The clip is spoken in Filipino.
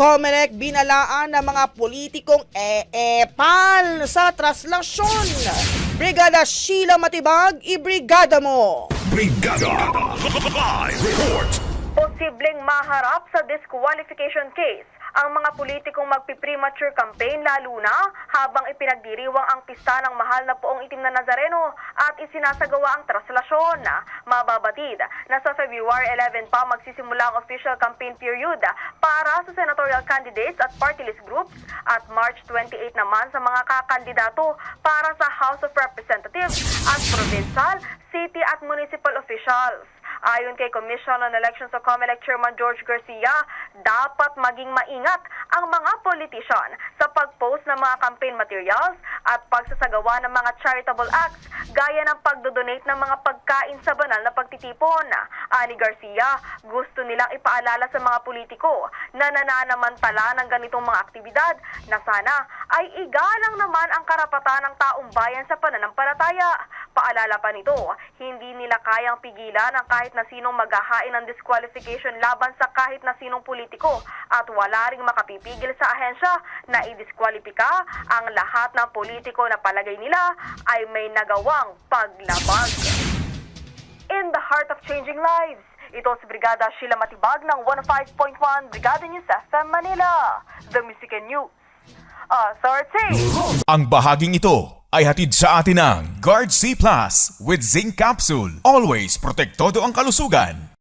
COMELEC binalaan ng mga politikong eepal sa traslasyon. Brigada Sheila Matibag, ibrigada mo! Brigada Live Report. Posibleng maharap sa disqualification case ang mga politikong magpi-premature campaign lalo na habang ipinagdiriwang ang pista ng mahal na poong itim na Nazareno at isinasagawa ang traslasyon. Mababatid na sa February 11 pa magsisimula ang official campaign period para sa senatorial candidates at party list groups at March 28 naman sa mga kakandidato para sa House of Representatives at provincial, city at municipal officials. Ayon kay Commission on Elections of COMELEC Chairman George Garcia, dapat maging maingat ang mga politician sa pag-post ng mga campaign materials at pagsasagawa ng mga charitable acts gaya ng pagdodonate ng mga pagkain sa banal na pagtitipon. Ani Garcia, gusto nilang ipaalala sa mga politiko na nananamantala ng ganitong mga aktibidad na sana ay igalang naman ang karapatan ng taong bayan sa pananampalataya. Paalala pa nito, hindi nila kayang pigilan ang kahit na sinong maghahain ng disqualification laban sa kahit na sinong politiko at wala ring makapipigil sa ahensya na idiskwalipika ang lahat ng politiko na palagay nila ay may nagawang paglabag. In the heart of changing lives, ito si Brigada Sheila Matibag ng 105.1 Brigada News FM Manila, The Music and News Authority. Ang bahaging ito ay hatid sa atin ng Guard C Plus with Zinc Capsule. Always protektado ang kalusugan.